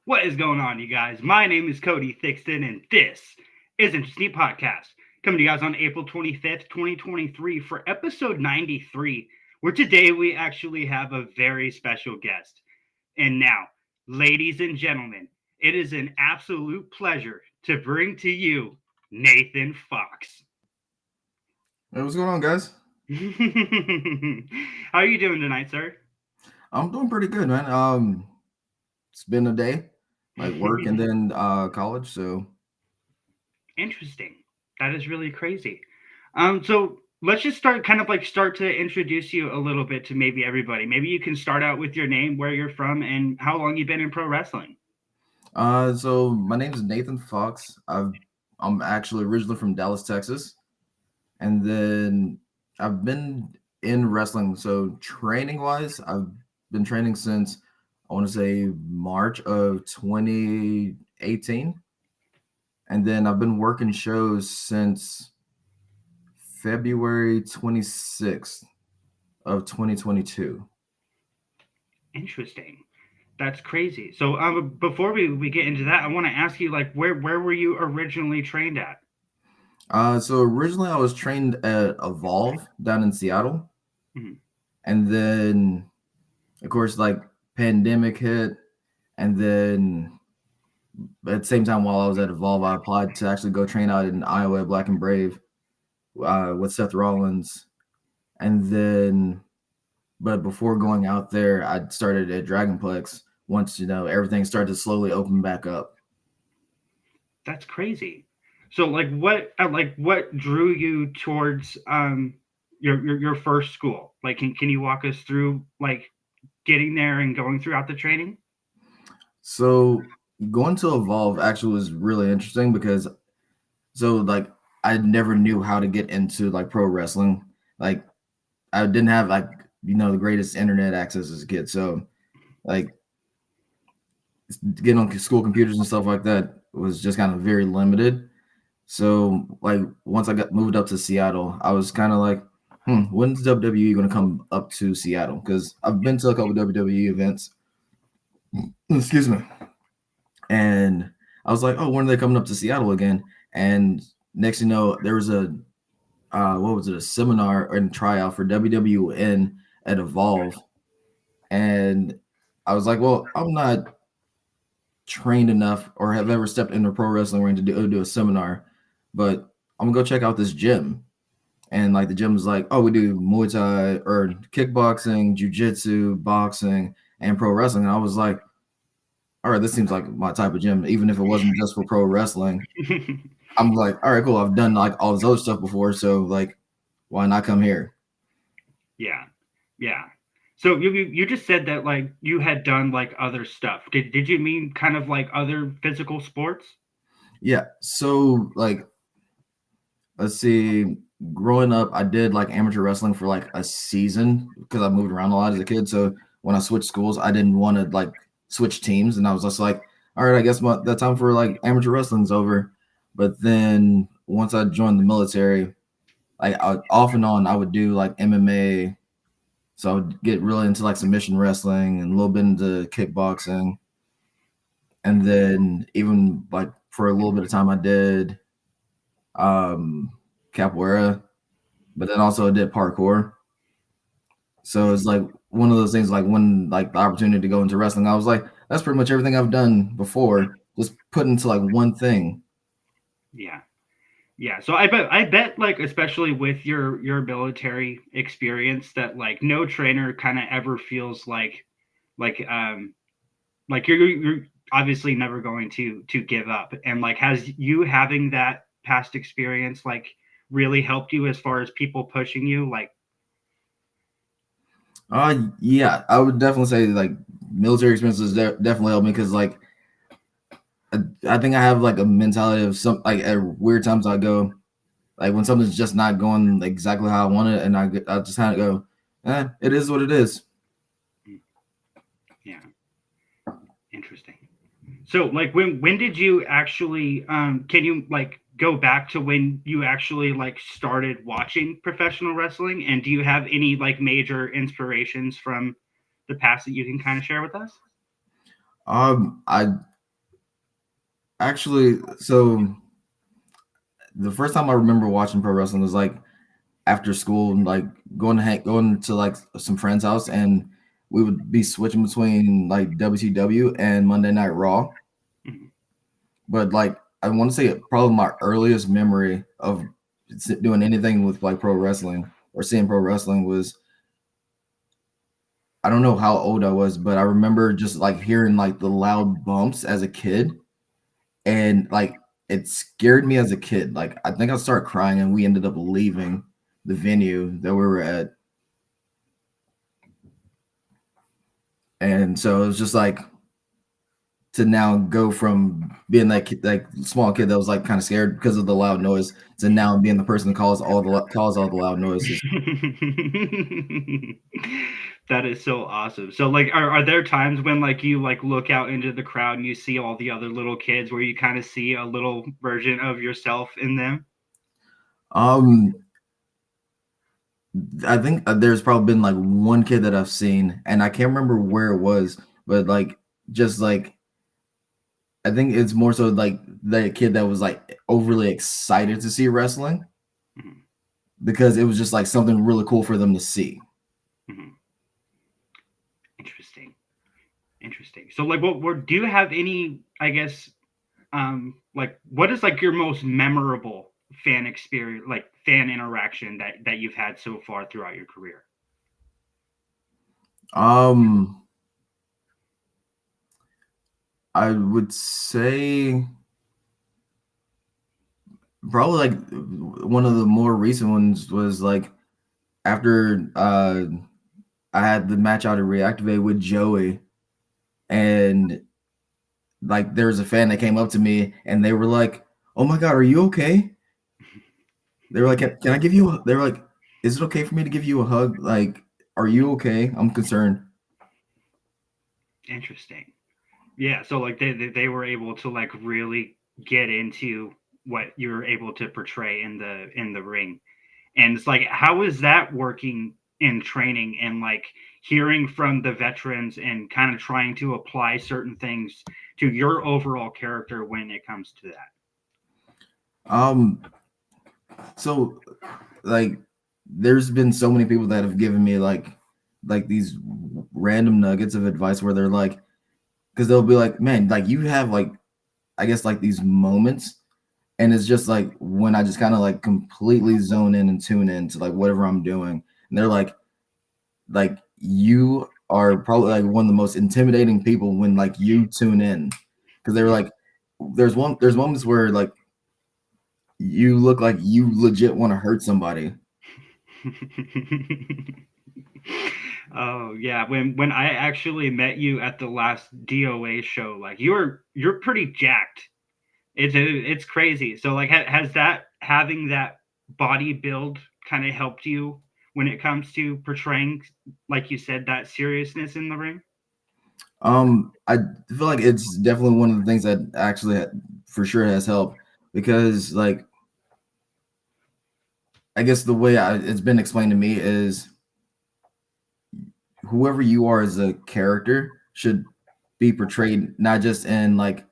What is going on, you guys? My name is CodyT503 and this is Interesting Podcast. Coming to you guys on April 25th, 2023 for episode 93, where today we actually have a very special guest. And now, ladies and gentlemen, it is an absolute pleasure to bring to you Nathan Foxx. Hey, what's going on, guys? How are you doing tonight, sir? I'm doing pretty good, man. It's been a day, like work and then college. So, Interesting. That is really crazy. So let's just start to introduce you a little bit to maybe everybody. Maybe you can start out with your name, where you're from, and how long you've been in pro wrestling. so my name is Nathan Fox. I'm actually originally from Dallas, Texas, and then I've been in wrestling. So training wise, I've been training since I want to say March of 2018, and then I've been working shows since February 26th of 2022. Interesting. That's crazy. So before we get into that, I want to ask you like where were you originally trained at? So originally I was trained at Evolve down in Seattle, Mhm. and then of course like pandemic hit, and then at the same time while I was at Evolve, I applied to actually go train out in Iowa, Black and Brave, with Seth Rollins, and then but before going out there, I started at Dragonplex. Once everything started to slowly open back up. That's crazy. So like what drew you towards your first school? Like can you walk us through like getting there and going throughout the training? So going to Evolve actually was really interesting because like I never knew how to get into like pro wrestling. Like I didn't have like the greatest internet access as a kid. So like getting on school computers and stuff like that was just kind of very limited. So like once I got moved up to Seattle, I was kind of like, when's WWE going to come up to Seattle? Because I've been to a couple WWE events. Excuse me. And I was like, oh, when are they coming up to Seattle again? And next you know, there was a what was it, a seminar and tryout for WWN at Evolve. And I was like, well, I'm not trained enough or have ever stepped into a pro wrestling ring to do a seminar, but I'm gonna go check out this gym. And like the gym was like, oh, we do Muay Thai or kickboxing, jujitsu, boxing, and pro wrestling. And I was like, all right, this seems like my type of gym, even if it wasn't just for pro wrestling. I'm like, all right, cool. I've done like all this other stuff before, so like, why not come here? Yeah. Yeah. So you just said that like you had done like other stuff. Did you mean kind of like other physical sports? Yeah. So like, let's see. Growing up, I did like amateur wrestling for like a season because I moved around a lot as a kid. So when I switched schools, I didn't want to like switch teams, and I was just like, all right, I guess that time for like amateur wrestling's over. But then once I joined the military, like off and on, I would do like MMA. So I would get really into like submission wrestling and a little bit into kickboxing. And then even like for a little bit of time, I did um, capoeira, but then also I did parkour. So it's like one of those things. Like when like the opportunity to go into wrestling, I was like, that's pretty much everything I've done before, just put into like one thing. Yeah. Yeah, so I bet like especially with your military experience that like no trainer kind of ever feels like like you're obviously never going to give up, and like has you having that past experience like really helped you as far as people pushing you like Yeah, I would definitely say like military experiences definitely helped me because like I think I have like a mentality of some like at weird times I go like when something's just not going exactly how I want it, and I just kind of go, it is what it is. yeah, interesting. So like when did you actually can you like go back to when you actually like started watching professional wrestling, and do you have any like major inspirations from the past that you can kind of share with us? I Actually, so the first time I remember watching pro wrestling was like after school, and like going to like some friend's house, and we would be switching between like WCW and Monday Night Raw. Mhm. But like I want to say probably my earliest memory of doing anything with like pro wrestling or seeing pro wrestling was, I don't know how old I was, but I remember just like hearing like the loud bumps as a kid, and like it scared me as a kid. Like I think I started crying, and we ended up leaving the venue that we were at. And so it was just like to now go from being that kid, like small kid that was like kind of scared because of the loud noise, to now being the person that calls all the loud noises. That is so awesome. So like are there times when like you like look out into the crowd and you see all the other little kids where you kind of see a little version of yourself in them? Um, I think there's probably been like one kid that I've seen, and I can't remember where it was, but like just like I think it's more so like the kid that was like overly excited to see wrestling Mhm, because it was just like something really cool for them to see. mhm. Interesting. Interesting. So like what do you have any, I guess, like what is like your most memorable fan experience, like fan interaction that you've had so far throughout your career? Um, I would say probably like one of the more recent ones was like after I had the match out of Reactivate with Joey, and like there was a fan that came up to me and they were like, "Oh my god, are you okay?" They were like, "Can I give you?" They were like, "Is it okay for me to give you a hug? Like, are you okay? I'm concerned." Interesting. Yeah, so like they were able to like really get into what you were able to portray in the ring. And it's like how is that working in training and like hearing from the veterans and kind of trying to apply certain things to your overall character when it comes to that? Um, so like there's been so many people that have given me like these random nuggets of advice where they're like, because they'll be like, "Man, like you have like I guess like these moments." And it's just like when I just kind of like completely zone in and tune in to like whatever I'm doing. And they're like you are probably like one of the most intimidating people when like you tune in. Because they were like, there's moments where like you look like you legit want to hurt somebody. Oh yeah, when I actually met you at the last DOA show, like you're pretty jacked. It's crazy. So like has that having that body build kind of helped you when it comes to portraying, like you said, that seriousness in the ring? I feel like it's definitely one of the things that actually for sure has helped because like I guess the way it's been explained to me is whoever you are as a character should be portrayed not just in like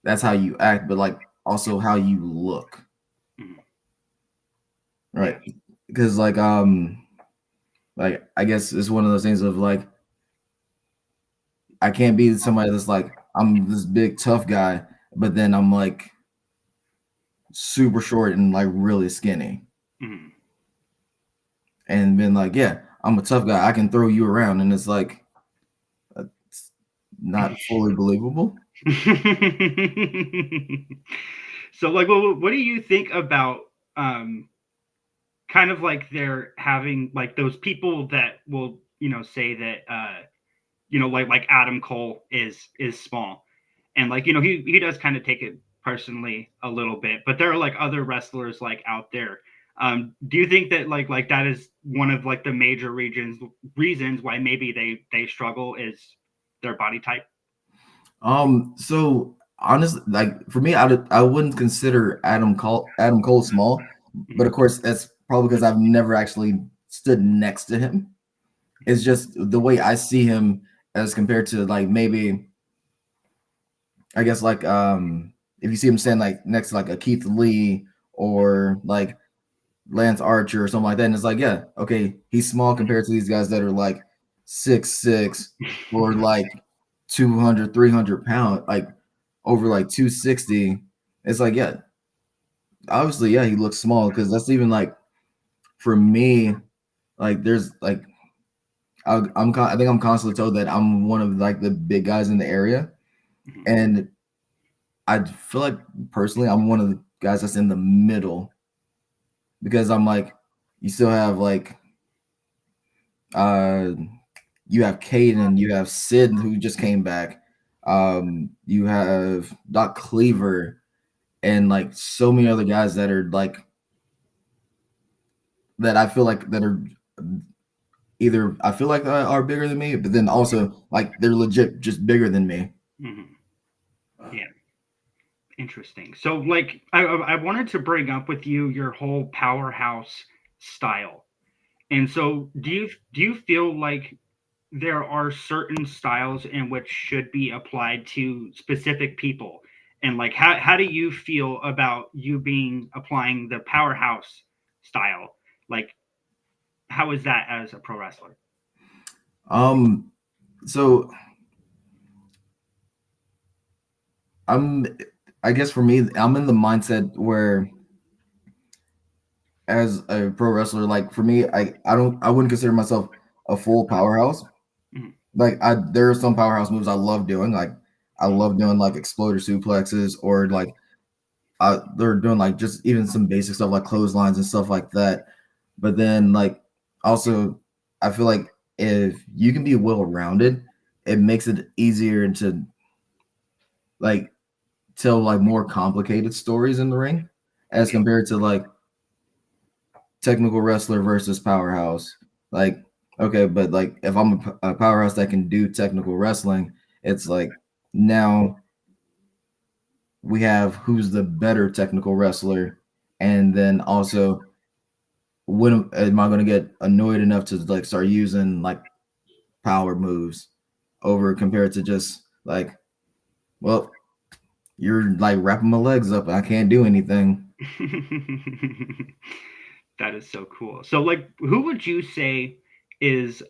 that's how you act, but like also how you look, Mhm. Yeah. right? Because like I guess it's one of those things of like I can't be somebody that's like I'm this big tough guy, but then I'm like super short and like really skinny, Mhm. and been like, yeah, I'm a tough guy. I can throw you around, and it's like it's not fully believable. So like what do you think about um kind of like they're having like those people that will, say that like Adam Cole is small. And like, he does kind of take it personally a little bit, but there are like other wrestlers like out there. Do you think that like that is one of like the major reasons why maybe they struggle is their body type? So honestly, like for me, I wouldn't consider Adam Cole small, but Mhm. of course that's probably because I've never actually stood next to him. It's just the way I see him as compared to like maybe I guess like if you see him standing like next to like a Keith Lee or like Lance Archer or something like that, and it's like, yeah, okay, he's small compared to these guys that are like 6'6" or like 200, 300 pounds, like over like 260. It's like, yeah, obviously, yeah, he looks small because that's even like for me, like there's like I think I'm constantly told that I'm one of like the big guys in the area, and I feel like personally I'm one of the guys that's in the middle because I'm like, you still have like uh you have Caden, you have Sid who just came back, you have Doc Cleaver, and like so many other guys that are like that I feel like that are either I feel like are bigger than me, but then also like they're legit just bigger than me. Mhm. Yeah, interesting. So, like, I wanted to bring up with you your whole powerhouse style. And so, do you feel like there are certain styles in which should be applied to specific people? And like, how do you feel about you being applying the powerhouse style? Like, how is that as a pro wrestler? Um, so I'm, I guess for me, I'm in the mindset where as a pro wrestler, like for me, I wouldn't consider myself a full powerhouse. Mhm, Like there are some powerhouse moves I love doing. Like I mhm, love doing like exploder suplexes or like they're doing like just even some basic stuff like clotheslines and stuff like that. But then like also I feel like if you can be well rounded, it makes it easier to like tell like more complicated stories in the ring as yeah, compared to like technical wrestler versus powerhouse. Like, okay, but like if I'm a powerhouse that can do technical wrestling, it's like now we have who's the better technical wrestler, and then also when am I going to get annoyed enough to like start using like power moves over compared to just like, well, you're like wrapping my legs up and I can't do anything. that is so cool. So, like, who would you say is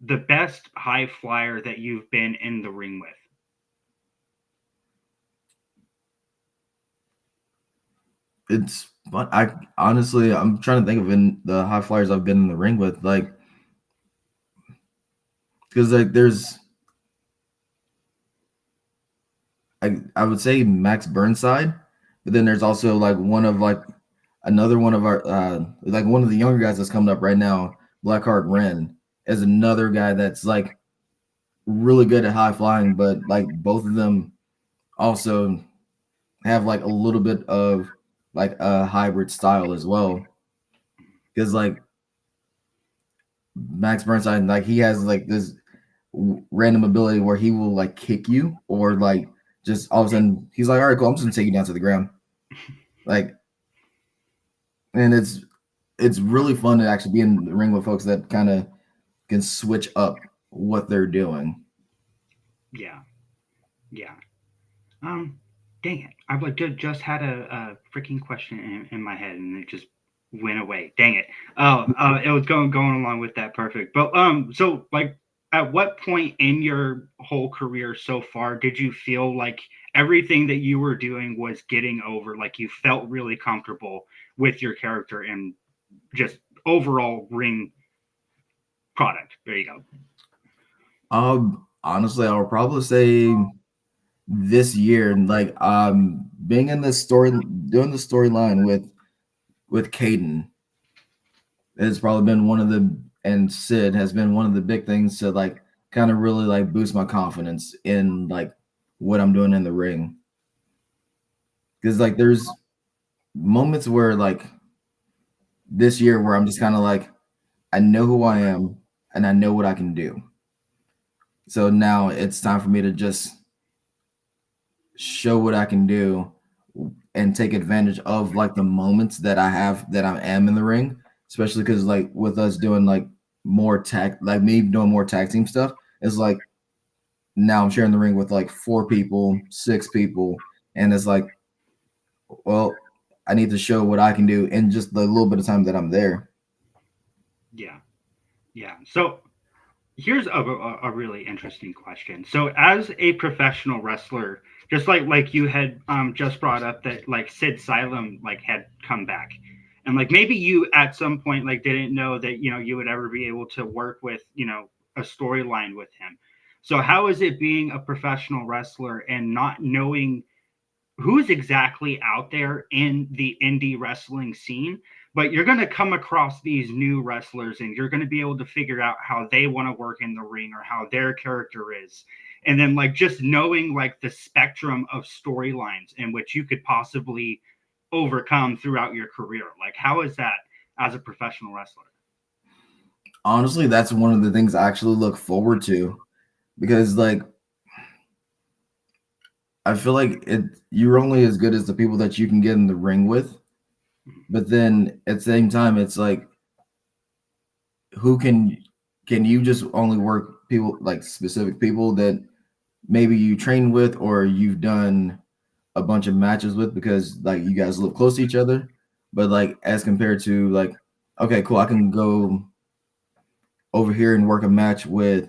the best high flyer that you've been in the ring with? It's but I honestly I'm trying to think of in the high flyers I've been in the ring with, like because like there's I would say Max Burnside, but then there's also like one of like another one of our like one of the younger guys that's coming up right now, Blackheart Ren, is another guy that's like really good at high flying, but like both of them also have like a little bit of like a hybrid style as well. Because like Max Burnside, like he has like this random ability where he will like kick you or like just all of a sudden he's like, all right, cool, I'm just gonna take you down to the ground. Like, and it's really fun to actually be in the ring with folks that kind of can switch up what they're doing. Yeah, yeah. Um, dang it! I've like just had a freaking question in my head and it just went away. Dang it! Oh, it was going along with that perfect. But so like, at what point in your whole career so far did you feel like everything that you were doing was getting over? Like you felt really comfortable with your character and just overall ring product. There you go. Honestly, I would probably say this year, like being in this story, doing the storyline with Caden has probably been one of the and Sid has been one of the big things to like kind of really like boost my confidence in like what I'm doing in the ring. Because like there's moments where like this year where I'm just kind of like I know who I am and I know what I can do. So now it's time for me to just show what I can do and take advantage of like the moments that I have that I am in the ring, especially because like with us doing like more tag, like me doing more tag team stuff, it's like now I'm sharing the ring with like 4 people, 6 people, and it's like, well, I need to show what I can do in just the little bit of time that I'm there. Yeah. Yeah. So here's a really interesting question. So as a professional wrestler, just like you had just brought up that like Sid Salem like had come back, and like maybe you at some point like didn't know that you would ever be able to work with a storyline with him. So how is it being a professional wrestler and not knowing who's exactly out there in the indie wrestling scene, but you're going to come across these new wrestlers and you're going to be able to figure out how they want to work in the ring or how their character is, and then like just knowing like the spectrum of storylines in which you could possibly overcome throughout your career. Like how is that as a professional wrestler? Honestly, that's one of the things I actually look forward to, because like I feel like you're only as good as the people that you can get in the ring with. But then at the same time, it's like, who can you just only work people, like specific people that maybe you train with or you've done a bunch of matches with because like you guys live close to each other. But like as compared to like, okay, cool, I can go over here and work a match with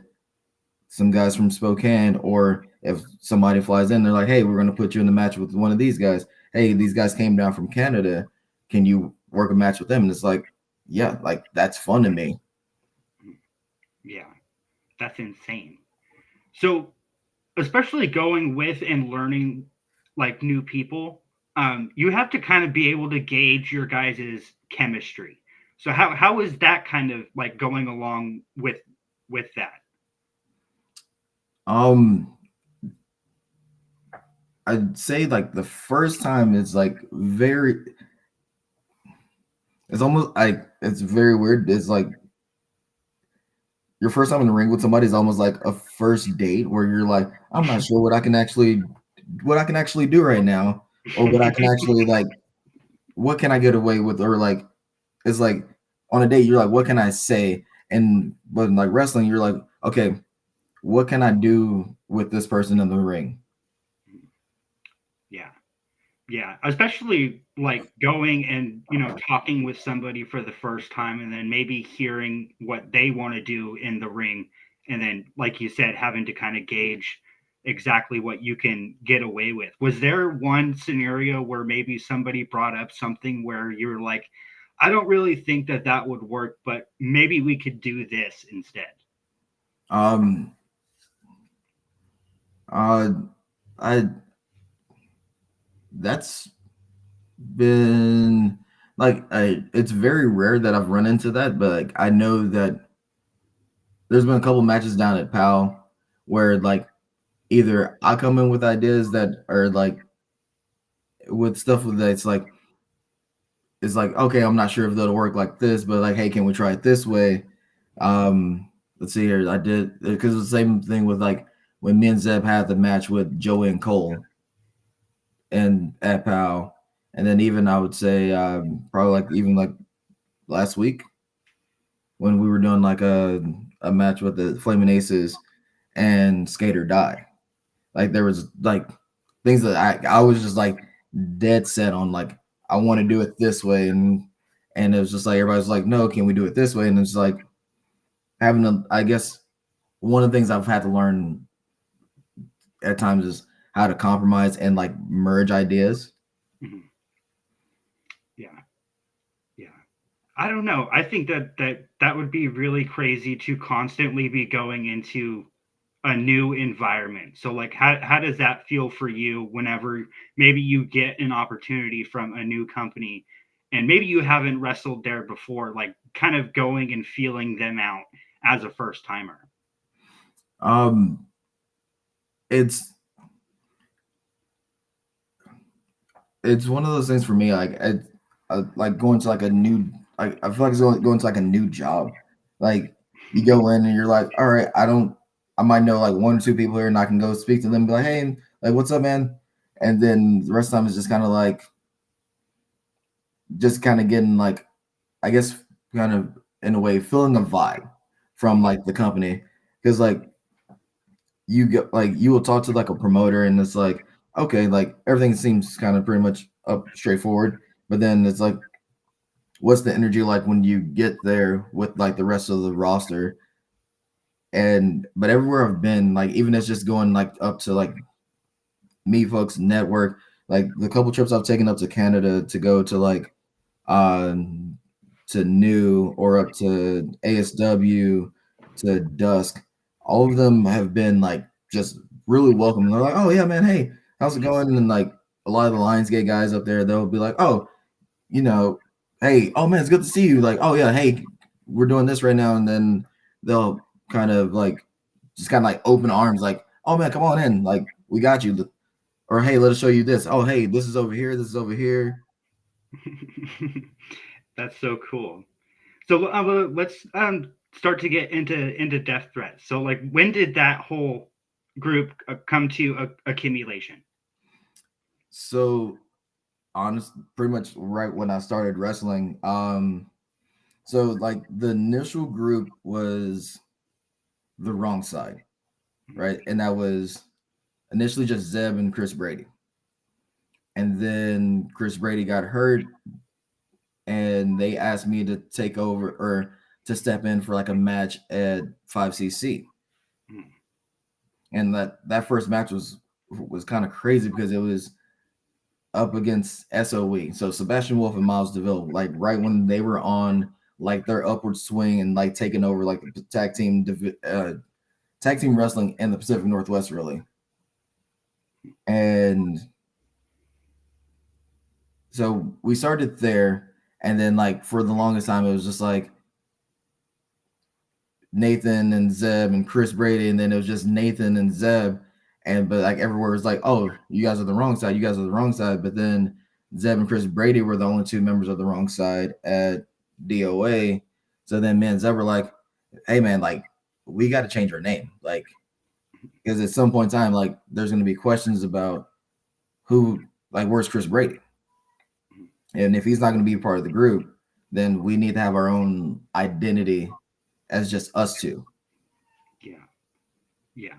some guys from Spokane, or if somebody flies in, they're like, hey, we're going to put you in the match with one of these guys. Hey, these guys came down from Canada. Can you work a match with them? And it's like, yeah, like that's fun to me. Yeah, that's insane. So especially going with and learning like new people, you have to kind of be able to gauge your guys' chemistry. So how is that kind of like going along with that? Um, I'd say like the first time is like it's almost like it's very weird. It's like your first time in the ring with somebody is almost like a first date where you're like, I'm not sure what I can actually do right now, or what I can actually like, what can I get away with, or like it's like on a date you're like, what can I say? And but in like wrestling, you're like, okay, what can I do with this person in the ring? Yeah. Yeah, especially like going and talking with somebody for the first time and then maybe hearing what they want to do in the ring, and then like you said having to kind of gauge exactly what you can get away with. Was there one scenario where maybe somebody brought up something where you're like, I don't really think that that would work, but maybe we could do this instead? Um, uh, I that's been like it's very rare that I've run into that, but like I know that there's been a couple matches down at PAL where like either I come in with ideas that are like with stuff that it's like, okay, I'm not sure if that'll work like this, but like, hey, can we try it this way? Let's see here. I did because it's the same thing with like when me and Zeb had the match with Joey and Cole and at PAL, and then even I would say probably like even like last week when we were doing like a match with the Flaming Aces and Skate or Die. Like there was like things that I was just like dead set on, like I want to do it this way, and it was just like everybody's like, no, can we do it this way? And it's like having a, I guess one of the things I've had to learn at times is how to compromise and like merge ideas. Mhm. Yeah. Yeah. I don't know. I think that would be really crazy to constantly be going into a new environment. So like how does that feel for you whenever maybe you get an opportunity from a new company and maybe you haven't wrestled there before, like kind of going and feeling them out as a first timer? Um, it's it's one of those things for me. Like I like going to like a new. I feel like it's going to like a new job. Like you go in and you're like, all right, I might know like one or two people here, and I can go speak to them, and be like, hey, like what's up, man? And then the rest of the time is just kind of like, just kind of getting like, I guess, kind of in a way feeling a vibe from like the company, because like you get like you will talk to like a promoter and it's like, okay, like everything seems kind of pretty much up straightforward. But then it's like, what's the energy like when you get there with like the rest of the roster? And but everywhere I've been, like even it's just going like up to like me folks network, like the couple trips I've taken up to Canada to go to like to New or up to ASW to Dusk, all of them have been like just really welcome. They're like, oh yeah, man, hey, how's it going? And like a lot of the Lionsgate guys up there, they'll be like, oh, you know, hey, oh man, it's good to see you. Like, oh yeah, hey, we're doing this right now, and then they'll kind of like just kind of like open arms, like, oh man, come on in, like we got you. Or hey, let us show you this. Oh hey, this is over here. This is over here. That's so cool. So let's start to get into death threats. So like, when did that whole group come to accumulation? So honest, pretty much right when I started wrestling. So like the initial group was the wrong side, right? And that was initially just Zeb and Chris Brady. And then Chris Brady got hurt and they asked me to take over or to step in for like a match at 5cc. And that first match was kind of crazy because it was up against SOE. So Sebastian Wolf and Miles DeVille, like right when they were on like their upward swing and like taking over like the tag team wrestling in the Pacific Northwest, really. And so we started there, and then like for the longest time, it was just like Nathan and Zeb and Chris Brady, and then it was just Nathan and Zeb, and but like everywhere was like, oh, you guys are the wrong side, you guys are the wrong side. But then Zeb and Chris Brady were the only two members of the wrong side at DOA. So then me and Zeb were like, hey man, like we got to change our name, like because at some point in time, like there's going to be questions about who, like where's Chris Brady, and if he's not going to be part of the group, then we need to have our own identity as just us two. Yeah, yeah.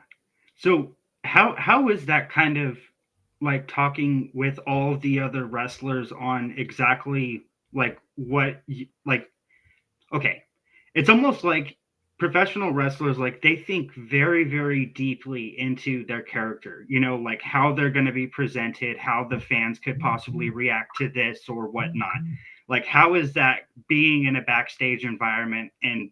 So how is that kind of like talking with all the other wrestlers on exactly like like, okay, it's almost like professional wrestlers, like they think very very deeply into their character, like how they're going to be presented, how the fans could possibly react to this or whatnot. Like, how is that being in a backstage environment and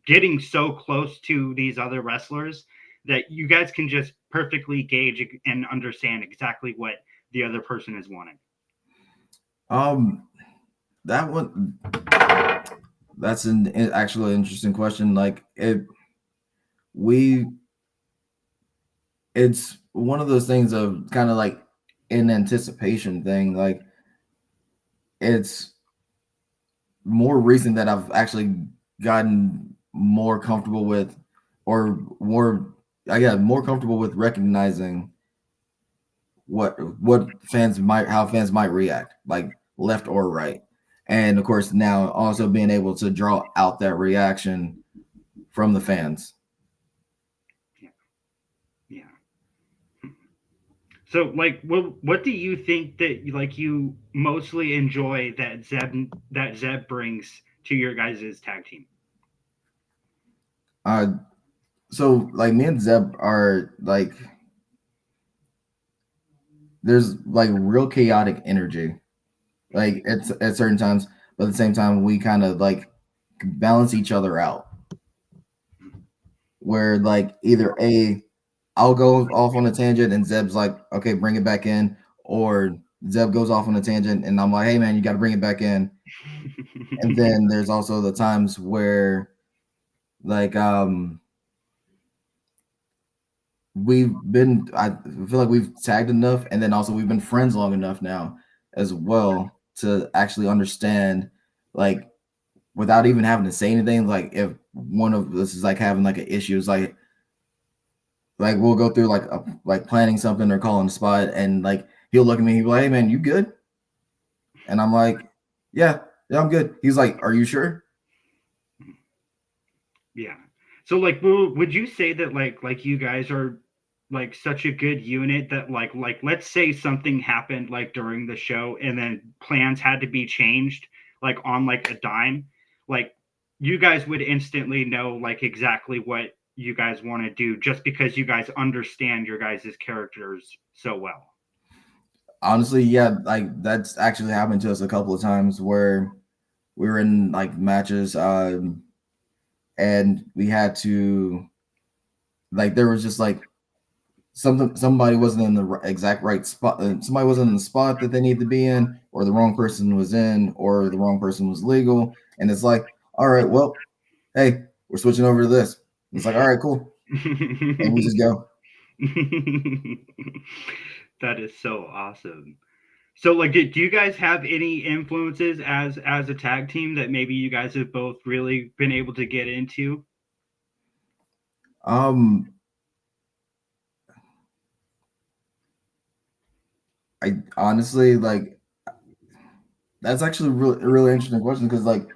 getting so close to these other wrestlers that you guys can just perfectly gauge and understand exactly what the other person is wanting? Um, that one, that's an actually interesting question. Like we, it's one of those things of kind of like an anticipation thing. Like it's more recent that I've actually gotten more comfortable with, or more, I got more comfortable with recognizing what fans might, how fans might react, like left or right. And of course, now also being able to draw out that reaction from the fans. Yeah, yeah. So, like, what do you think that like you mostly enjoy that Zeb brings to your guys' tag team? Uh, so like me and Zeb are like, there's like real chaotic energy, like at certain times, but at the same time, we kind of like balance each other out. Where like either I'll go off on a tangent and Zeb's like, okay, bring it back in, or Zeb goes off on a tangent and I'm like, hey man, you got to bring it back in. And then there's also the times where like I feel like we've tagged enough, and then also we've been friends long enough now as well to actually understand, like without even having to say anything, like if one of us is like having like an issue, it's like we'll go through like planning something or calling a spot, and like he'll look at me, he'll be like, hey man, you good? And I'm like, yeah, yeah, I'm good. He's like, are you sure? Yeah. So, like, would you say that like you guys are like such a good unit that like let's say something happened like during the show and then plans had to be changed like on like a dime, like you guys would instantly know like exactly what you guys want to do just because you guys understand your guys' characters so well. Honestly, yeah, like that's actually happened to us a couple of times where we were in like matches, and we had to like there was just like somebody wasn't in the exact right spot. Somebody wasn't in the spot that they need to be in, or the wrong person was in, or the wrong person was legal. And it's like, all right, well, hey, we're switching over to this. It's like, all right, cool, and we just go. That is so awesome. So like do you guys have any influences as a tag team that maybe you guys have both really been able to get into? Um, I honestly like that's actually really really interesting question because like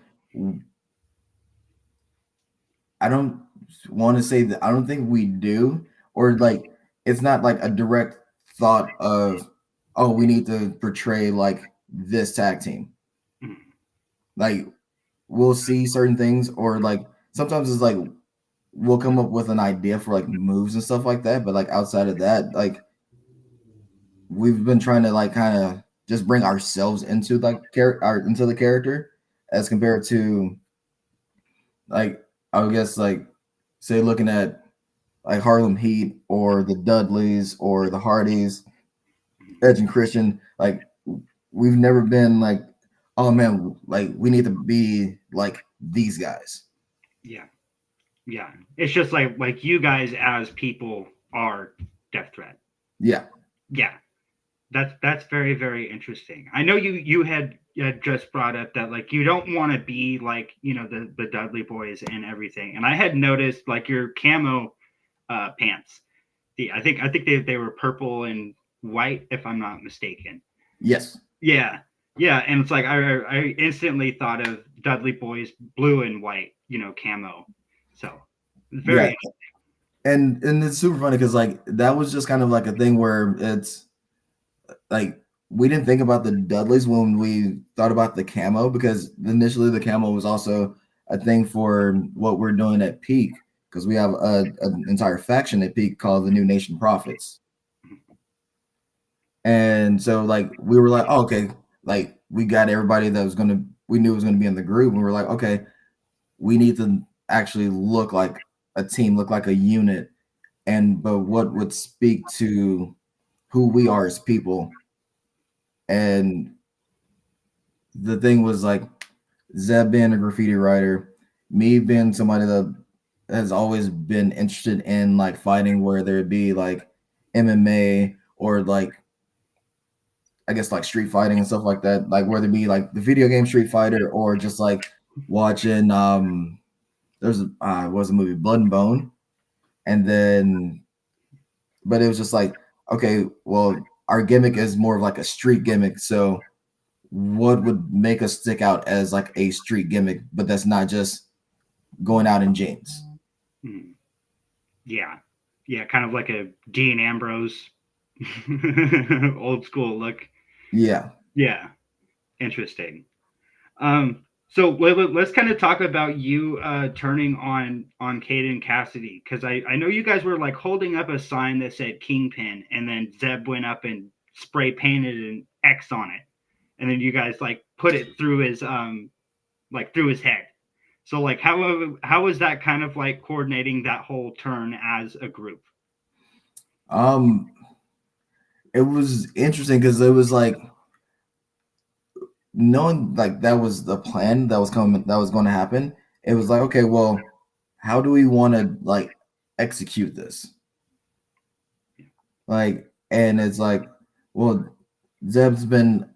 I don't want to say that I don't think we do, or like it's not like a direct thought of, oh, we need to portray like this tag team. Mm. Like we'll see certain things, or like sometimes it's like we'll come up with an idea for like moves and stuff like that. But like outside of that, like we've been trying to like kind of just bring ourselves into like into the character as compared to like I would guess like say looking at like Harlem Heat or the Dudleys or the Hardys, Edge and Christian, like we've never been like, oh man, like we need to be like these guys. Yeah. Yeah. It's just like you guys as people are Death Threat. Yeah. Yeah. That's very very interesting. I know you had just brought up that like you don't want to be like the Dudley Boys and everything, and I had noticed like your camo pants. I think they were purple and white if I'm not mistaken. Yes. Yeah, yeah, and it's like I instantly thought of Dudley Boys blue and white camo. So Yeah. very And it's super funny because like that was just kind of like a thing where it's like we didn't think about the Dudleys when we thought about the camo because initially the camo was also a thing for what we're doing at Peak because we have an entire faction at Peak called the New Nation Prophets. And so like we were like, oh, okay, like we got everybody that was gonna we knew was gonna be in the group, and we were like, okay, we need to actually look like a team, look like a unit, and but what would speak to who we are as people. And the thing was like Zeb being a graffiti writer, me being somebody that has always been interested in like fighting, whether it be like MMA or like I guess like street fighting and stuff like that, like whether it be like the video game Street Fighter or just like watching there's was a movie Blood and Bone, and then but it was just like okay, well our gimmick is more of like a street gimmick, so what would make us stick out as like a street gimmick, but that's not just going out in jeans. mm, yeah, yeah, kind of like a Dean Ambrose old school look. Yeah. Yeah, interesting. So let's kind of talk about you turning on Caden Cassidy because I know you guys were like holding up a sign that said Kingpin, and then Zeb went up and spray painted an X on it, and then you guys like put it through his through his head. So like how was that kind of like coordinating that whole turn as a group? Um, it was interesting because it was like knowing like that was the plan that was coming that was going to happen. It was like okay, well, how do we want to like execute this? Like, and it's like, well, Zeb's been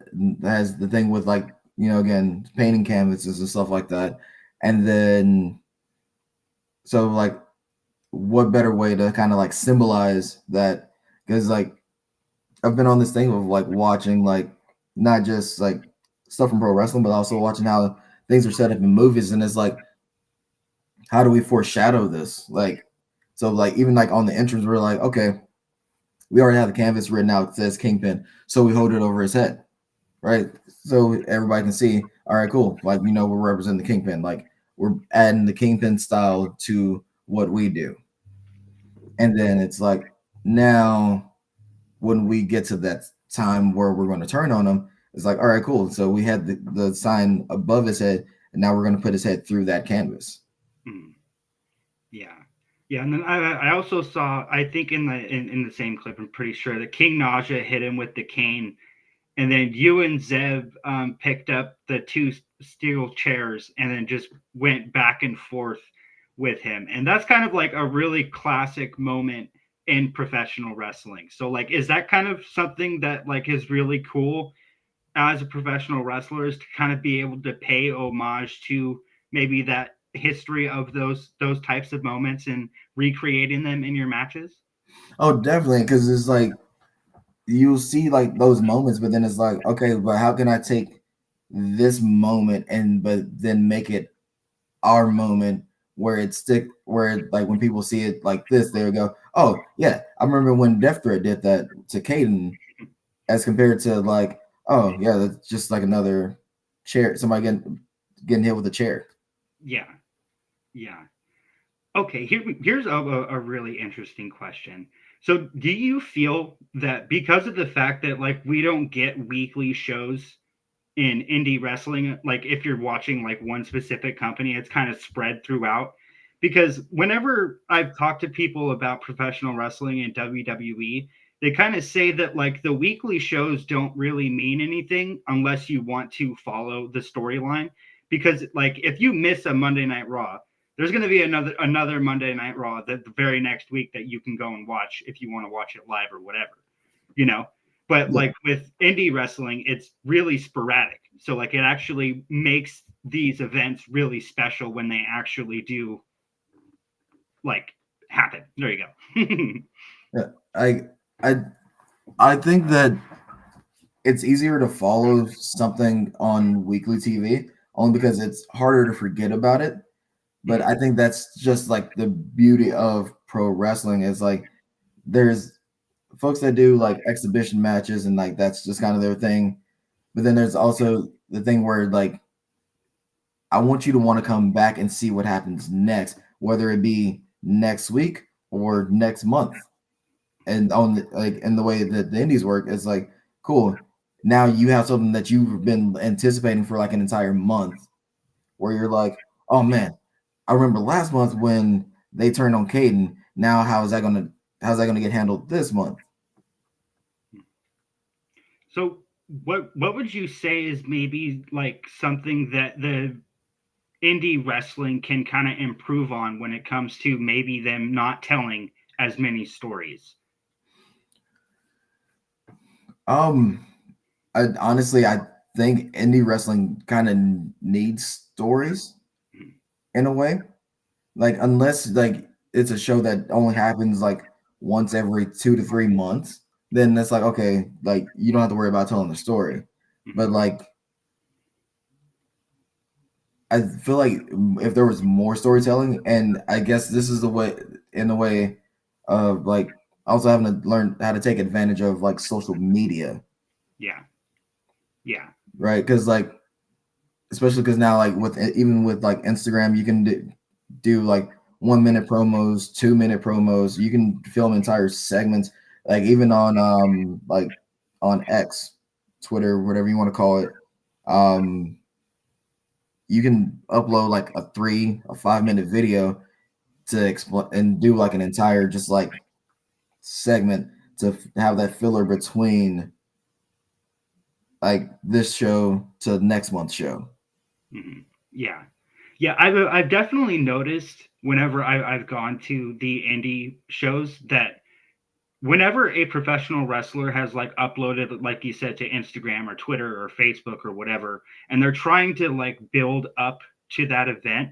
has the thing with like again painting canvases and stuff like that, and then so like what better way to kind of like symbolize that because like I've been on this thing of like watching like not just like stuff from pro wrestling, but also watching how things are set up in movies, and it's like how do we foreshadow this? Like so like even like on the entrance, we're like okay. we already have the canvas written out. It says Kingpin, so we hold it over his head, right? So everybody can see. All right, cool. Like, we're representing the Kingpin. Like, we're adding the Kingpin style to what we do. And then it's like, now when we get to that time where we're going to turn on him, it's like, all right, cool. So we had the sign above his head, and now we're going to put his head through that canvas. Yeah. Yeah, and then I also saw, I think in the same clip, I'm pretty sure that King Naja hit him with the cane, and then you and Zeb picked up the two steel chairs and then just went back and forth with him. And that's kind of like a really classic moment in professional wrestling. So like, is that kind of something that like is really cool as a professional wrestler, is to kind of be able to pay homage to maybe that history of those types of moments and recreating them in your matches? Oh, definitely, because it's like you'll see like those moments, but then it's like, okay, but how can I take this moment and but then make it our moment where it stick where it, like when people see it like this, they would go, oh yeah, I remember when Death Threat did that to Caden, as compared to like, oh yeah, that's just like another chair, somebody getting hit with a chair. Yeah, yeah. Okay, here's a really interesting question. So, do you feel that because of the fact that like we don't get weekly shows in indie wrestling, like if you're watching like one specific company, it's kind of spread throughout? Because whenever I've talked to people about professional wrestling and WWE, they kind of say that like the weekly shows don't really mean anything unless you want to follow the storyline. Because like if you miss a Monday Night Raw, there's going to be another Monday Night Raw that the very next week that you can go and watch if you want to watch it live or whatever, you know. But Yeah. like with indie wrestling, it's really sporadic. So like it actually makes these events really special when they actually do like happen. There you go. Yeah. I think that it's easier to follow something on weekly TV only because it's harder to forget about it. But I think that's just like the beauty of pro wrestling is like there's folks that do like exhibition matches and like that's just kind of their thing. But then there's also the thing where like I want you to want to come back and see what happens next, whether it be next week or next month. And on the, like in the way that the indies work, it's like cool. Now you have something that you've been anticipating for like an entire month, where you're like, oh man, I remember last month when they turned on Caden. Now how's that gonna get handled this month? So what would you say is maybe like something that the indie wrestling can kind of improve on when it comes to maybe them not telling as many stories? Um, I think indie wrestling kind of needs stories in a way. Like unless like it's a show that only happens like once every 2 to 3 months, then it's like okay, like you don't have to worry about telling the story. But like I feel like if there was more storytelling, and I guess this is the way in the way of like also having to learn how to take advantage of like social media, Yeah. Yeah. right? Because like especially because now like with even with like Instagram, you can do like 1 minute promos, 2 minute promos. You can film entire segments, like even on like on X, Twitter, whatever you want to call it. Um, you can upload like a 5 minute video to explain and do like an entire just like segment to have that filler between like this show to next month's show. Yeah. Yeah, I've definitely noticed whenever I've gone to the indie shows that whenever a professional wrestler has like uploaded, like you said, to Instagram or Twitter or Facebook or whatever, and they're trying to like build up to that event,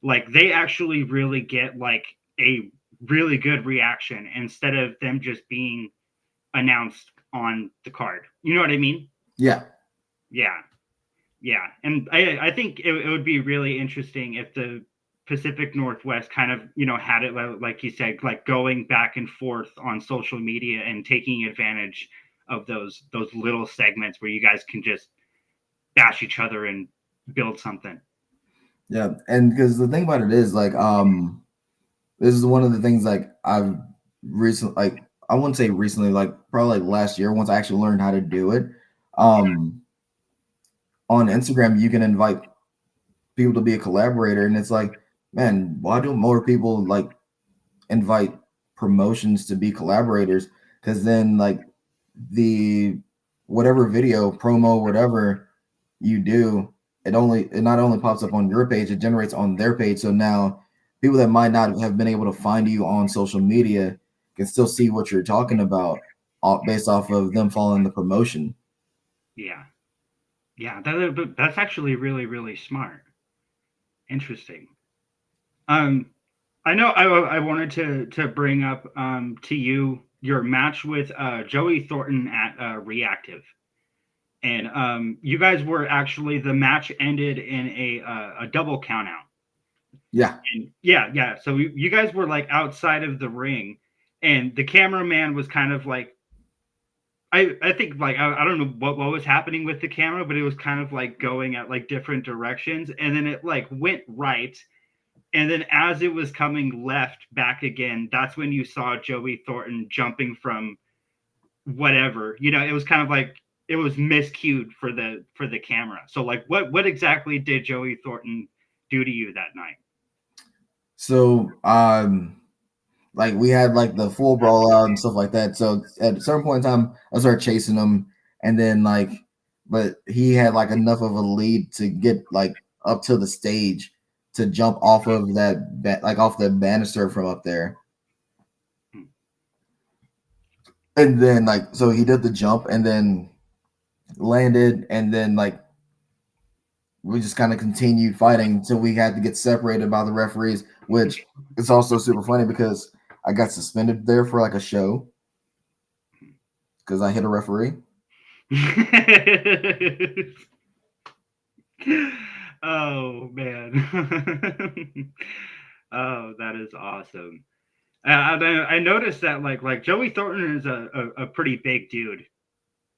like they actually really get like a really good reaction instead of them just being announced on the card. You know what I mean? Yeah. Yeah. Yeah, and I think it would be really interesting if the Pacific Northwest kind of, had it like you said, like going back and forth on social media and taking advantage of those little segments where you guys can just bash each other and build something. Yeah, and because the thing about it is like this is one of the things like I've recently, like I wouldn't say recently, like probably like last year once I actually learned how to do it. Um on Instagram you can invite people to be a collaborator, and it's like, man, why don't more people like invite promotions to be collaborators? Because then like the whatever video promo whatever you do, it not only pops up on your page, it generates on their page. So now people that might not have been able to find you on social media can still see what you're talking about based off of them following the promotion. Yeah. Yeah, that's actually really, really smart. Interesting. Um, I know I wanted to bring up to you your match with Joey Thornton at Reactive, and you guys were actually, the match ended in a double count out. Yeah. And yeah. So you guys were like outside of the ring, and the cameraman was kind of like, I think like I don't know what was happening with the camera, but it was kind of like going at like different directions, and then it like went right, and then as it was coming left back again, that's when you saw Joey Thornton jumping from whatever. It was kind of like it was miscued for the camera. So like what exactly did Joey Thornton do to you that night? So like we had like the full brawl out and stuff like that. So at a certain point in time, I started chasing him, and then like, but he had like enough of a lead to get like up to the stage to jump off of that like off the banister from up there, and then like so he did the jump and then landed, and then like we just kind of continued fighting until we had to get separated by the referees, which is also super funny because I got suspended there for like a show because I hit a referee. Oh man. Oh, that is awesome. I noticed that like Joey Thornton is a pretty big dude,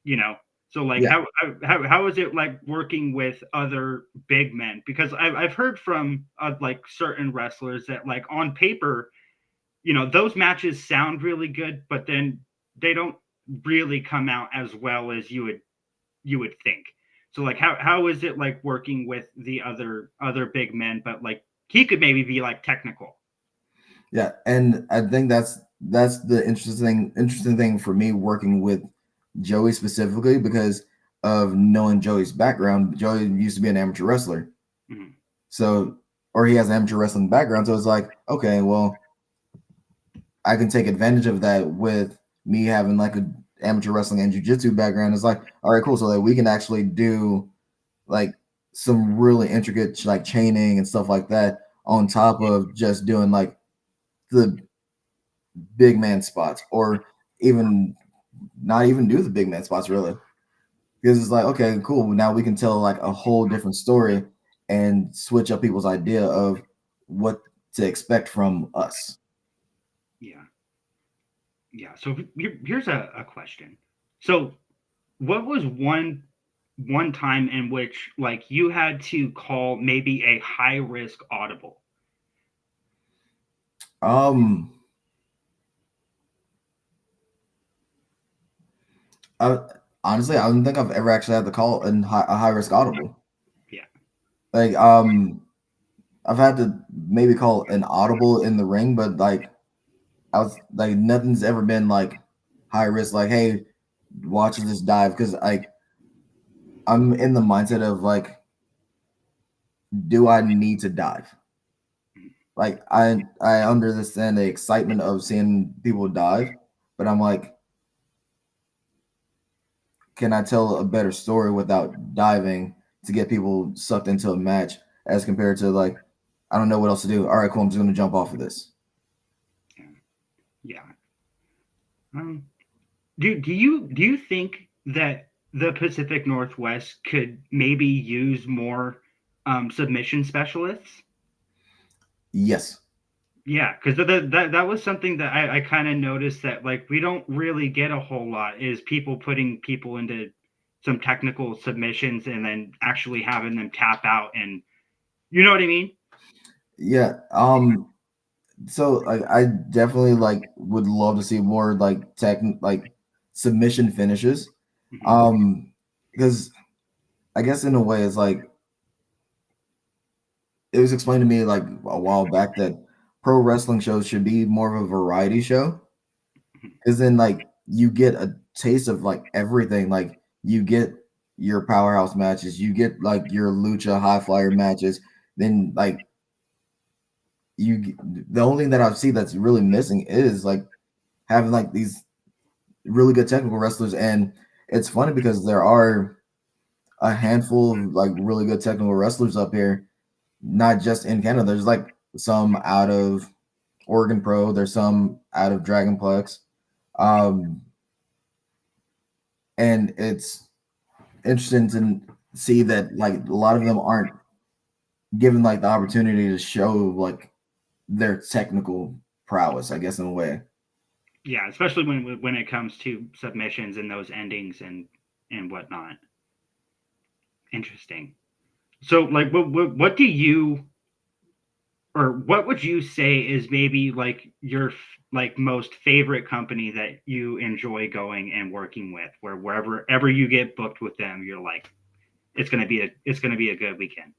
you know. So like Yeah. how is it like working with other big men? Because I've heard from like certain wrestlers that like on paper, those matches sound really good, but then they don't really come out as well as you would think. So like how is it like working with the other big men, but like he could maybe be like technical. Yeah, and I think that's the interesting thing for me working with Joey specifically because of knowing Joey's background. Joey used to be an amateur wrestler, Mhm. so or he has an amateur wrestling background. So it's like, okay, well, I can take advantage of that with me having like a amateur wrestling and jiu-jitsu background. It's like, all right, cool. So that we can actually do like some really intricate like chaining and stuff like that on top of just doing like the big man spots or even not even do the big man spots really because it's like, okay, cool, now we can tell like a whole different story and switch up people's idea of what to expect from us. Yeah. Yeah. So here's a question. So what was one time in which like you had to call maybe a high risk audible? um I, Honestly, I don't think I've ever actually had to call a high risk audible. Yeah. Like I've had to maybe call an audible in the ring, but like I was like nothing's ever been like high risk. Like, hey, watch this dive because like I'm in the mindset of like, do I need to dive? Like I understand the excitement of seeing people dive, but I'm like, can I tell a better story without diving to get people sucked into a match as compared to like, I don't know what else to do. All right, cool, I'm just gonna jump off of this. Yeah. Yeah. Um, do you think that the Pacific Northwest could maybe use more submission specialists? Yes. Yeah, because that was something that I kind of noticed that like we don't really get a whole lot is people putting people into some technical submissions and then actually having them tap out and you know what I mean? Yeah. So like I definitely like would love to see more like like submission finishes. Hmm. Um because I guess in a way it's like it was explained to me like a while back that pro wrestling shows should be more of a variety show. Cause then like you get a taste of like everything. Like you get your powerhouse matches, you get like your lucha high flyer matches, then like the only thing that I see that's really missing is like having like these really good technical wrestlers. And it's funny because there are a handful of like really good technical wrestlers up here, not just in Canada. There's like some out of Oregon Pro, there's some out of Dragonplex. Um, and it's interesting to see that like a lot of them aren't given like the opportunity to show like their technical prowess, I guess, in a way. Yeah, especially when it comes to submissions and those endings and whatnot. Interesting. So like what do you or what would you say is maybe like your like most favorite company that you enjoy going and working with where wherever ever you get booked with them you're like it's going to be a good weekend.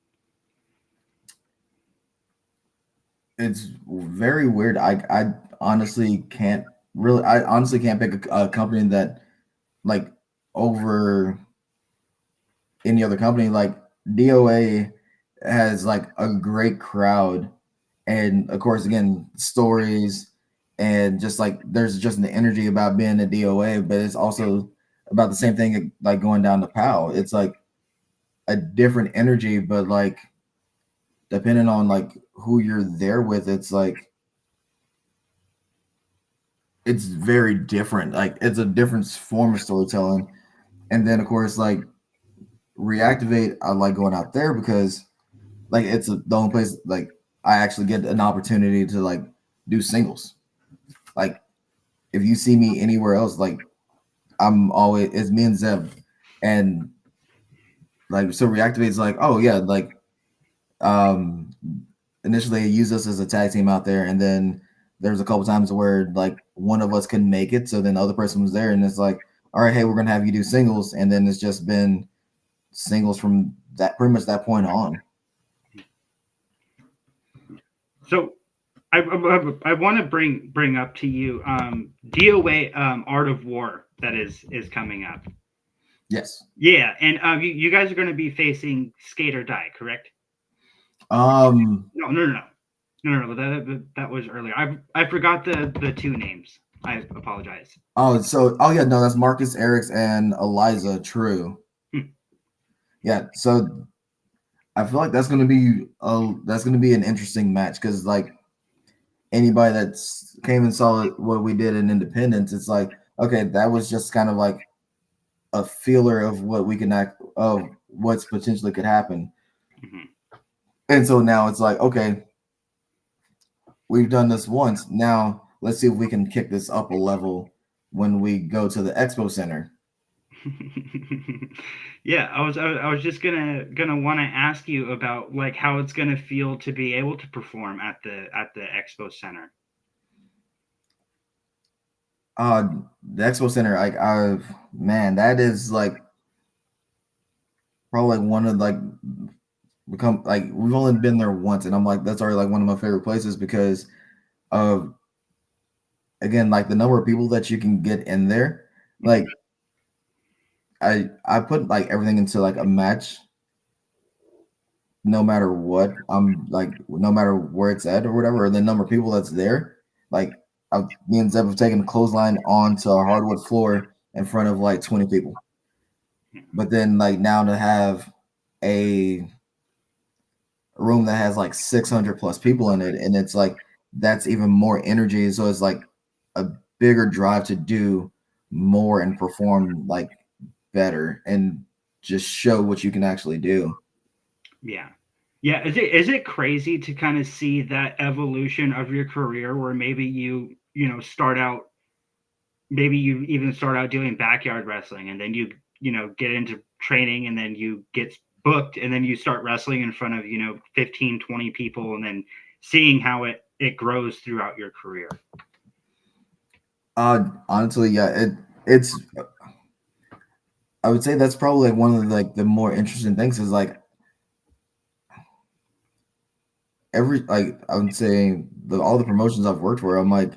It's very weird. I honestly can't really. I honestly can't pick a company that like over any other company. Like DOA has like a great crowd, and of course, again, stories and just like there's just an energy about being a DOA, but it's also about the same thing like going down to POW. It's like a different energy, but like depending on like who you're there with, it's like it's very different. Like it's a different form of storytelling. And then of course, like reactivate, I like going out there because like it's the only place like I actually get an opportunity to like do singles. Like if you see me anywhere else, like I'm always it's me and Zev, and like so reactivate is like oh yeah like um initially they used us as a tag team out there, and then there's a couple times where like one of us couldn't make it, so then the other person was there, and it's like, all right, hey, we're gonna have you do singles, and then it's just been singles from that pretty much that point on. So I want to bring up to you DOA Art of War that is coming up. Yes. Yeah, and you guys are going to be facing Skate or Die, correct? Um. No. That was earlier. I forgot the two names. I apologize. Oh, so oh yeah, no, that's Marcus Erics and Eliza True. Hmm. Yeah. So I feel like that's gonna be an interesting match because like anybody that's came and saw what we did in Independence, it's like okay, that was just kind of like a feeler of what we can act of what's potentially could happen. Hmm. And so now it's like, okay, we've done this once. Now let's see if we can kick this up a level when we go to the Expo Center. Yeah, I was just gonna want to ask you about like how it's gonna feel to be able to perform at the Expo Center. Uh the Expo Center, like I man, that is like probably like one of like become like we've only been there once, and I'm like that's already like one of my favorite places because of again like the number of people that you can get in there. Like Hmm. I put like everything into like a match no matter what. I'm like no matter where it's at or whatever, or the number of people that's there. Like me and Zeb have taken a clothesline onto a hardwood floor in front of like 20 people. But then like now to have a room that has like 600 plus people in it, and it's like that's even more energy. So it's like a bigger drive to do more and perform like better and just show what you can actually do. Yeah. Yeah, is it crazy to kind of see that evolution of your career where maybe start out, maybe you even start out doing backyard wrestling, and then you get into training, and then you get booked, and then you start wrestling in front of 15, 20 people, and then seeing how it grows throughout your career. Honestly, yeah, it's I would say that's probably like one of the more interesting things is like every like I would say all the promotions I've worked for, I'm like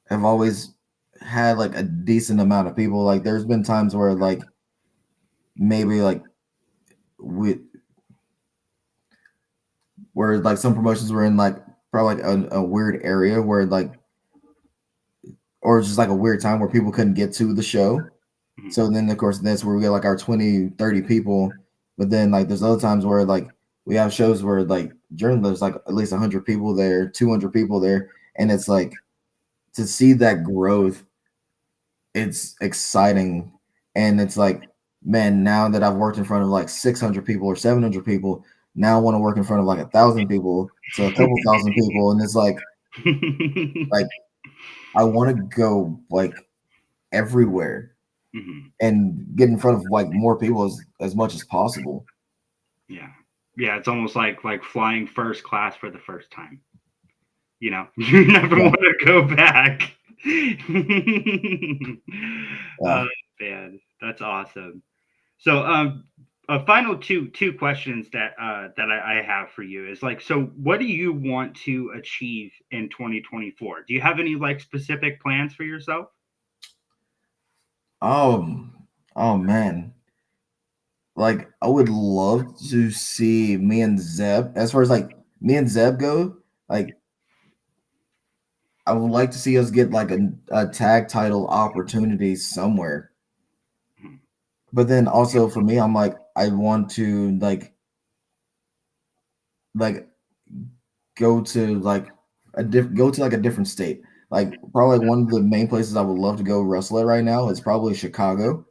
have always had like a decent amount of people. Like there's been times where like maybe like we where like some promotions were in like probably like a weird area where like or just like a weird time where people couldn't get to the show. Mhm. So then of course that's where we get like our 20, 30 people. But then like there's other times where like we have shows where like during there's like at least 100 people there, 200 people there, and it's like to see that growth, it's exciting. And it's like, man, now that I've worked in front of like 600 people or 700 people, now I want to work in front of like 1,000 people to a couple thousand people. And it's like I want to go like everywhere Mhm. and get in front of like more people as much as possible. Yeah. Yeah, it's almost like flying first class for the first time. You never Yeah, want to go back. yeah. Oh man, that's awesome. So, a final two questions that I have for you is like, so what do you want to achieve in 2024? Do you have any like specific plans for yourself? Oh, oh man. Like I would love to see me and Zeb, as far as like me and Zeb go, like I would like to see us get like a tag title opportunity somewhere. Mhm. But then also for me, I'm like, I want to like go to like go to like a different state. Like probably like one of the main places I would love to go wrestle at right now is probably Chicago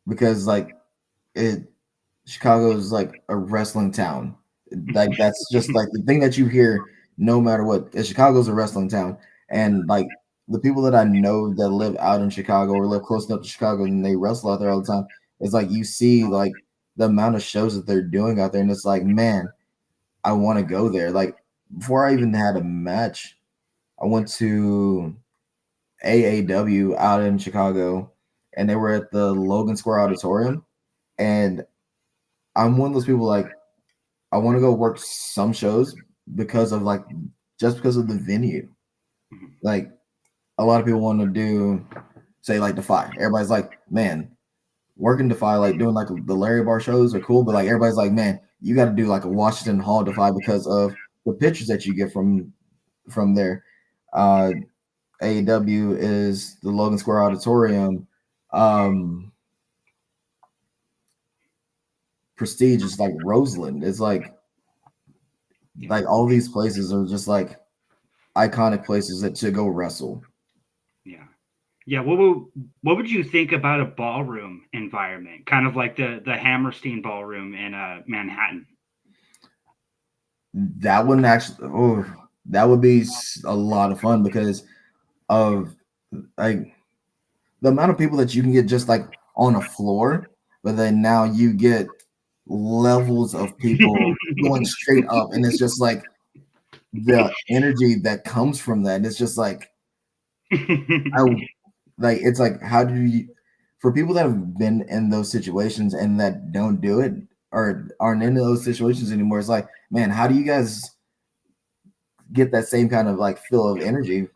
because like it Chicago is like a wrestling town. Like that's just like the thing that you hear no matter what. Is Chicago's a wrestling town, and like the people that I know that live out in Chicago or live close enough to Chicago and they wrestle out there all the time. It's like you see like the amount of shows that they're doing out there, and it's like, man, I want to go there. Like before I even had a match, I went to AAW out in Chicago, and they were at the Logan Square Auditorium, and I'm one of those people like I want to go work some shows because of like just because of the venue. Mhm. Like a lot of people want to do say like Defy. Everybody's like, man, working Defy, like doing like the Larry Bar shows are cool, but like everybody's like, man, you got to do like a Washington Hall Defy because of the pictures that you get from there. Uh AEW is the Logan Square Auditorium. Um Prestige is like Roseland. It's Yeah. like all these places are just like iconic places that to go wrestle. Yeah. Yeah, what would you think about a ballroom environment, kind of like the Hammerstein Ballroom in Manhattan? That wouldn't actually. Oh, that would be a lot of fun because of like the amount of people that you can get just like on a floor, but then now you get levels of people going straight up, and it's just like the energy that comes from that. And it's just like I like it's like how do you for people that have been in those situations and that don't do it or aren't in those situations anymore, it's like, man, how do you guys get that same kind of like feel of energy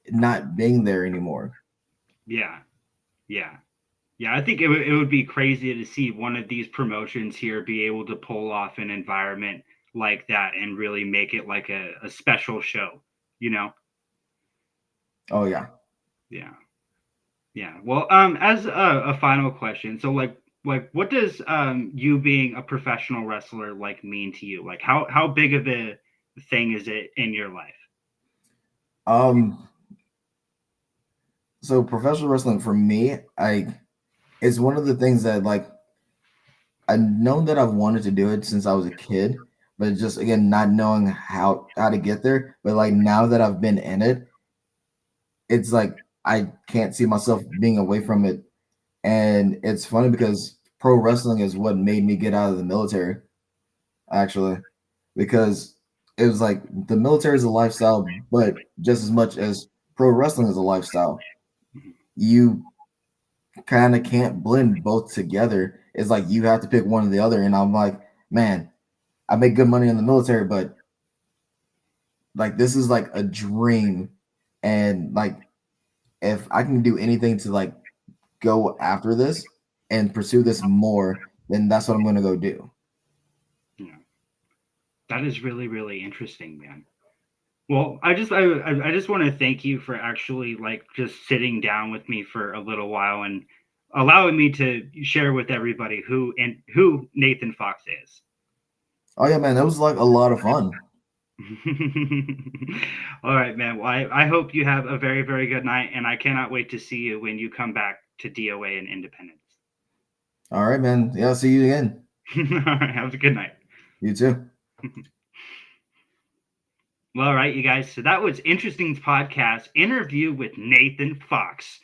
not being there anymore? Yeah, yeah, yeah. I think it would be crazy to see one of these promotions here be able to pull off an environment like that and really make it like a special show. You know? Oh yeah. Yeah, yeah. Well, as a final question, so like what does you being a professional wrestler like mean to you? Like how big of a thing is it in your life? Um so professional wrestling for me, I is one of the things that like I know that I've wanted to do it since I was a kid, but just again not knowing how to get there. But like now that I've been in it, it's like I can't see myself being away from it. And it's funny because pro wrestling is what made me get out of the military, actually, because it was like the military is a lifestyle, but just as much as pro wrestling is a lifestyle, you kind of can't blend both together. It's like you have to pick one or the other. And I'm like, man, I make good money in the military, but like this is like a dream. And like if I can do anything to like go after this and pursue this more, then that's what I'm gonna go do. Yeah, that is really really interesting, man. Well, I just want to thank you for actually like just sitting down with me for a little while and allowing me to share with everybody who Nathan Foxx is. Oh yeah, man, that was like a lot of fun. All right, man. Well, I hope you have a very, very good night, and I cannot wait to see you when you come back to DOA and Independence. All right, man. Yeah, I'll see you again. All right, have a good night. You too. Well, all right, you guys. So that was Interesting's podcast interview with Nathan Foxx.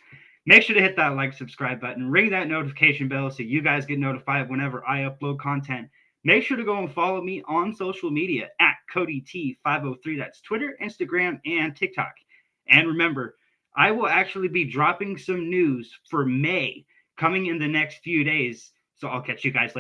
Make sure to hit that like, subscribe button, ring that notification bell so you guys get notified whenever I upload content. Make sure to go and follow me on social media at CodyT503. That's Twitter, Instagram, and TikTok. And remember, I will actually be dropping some news for May coming in the next few days. So I'll catch you guys later.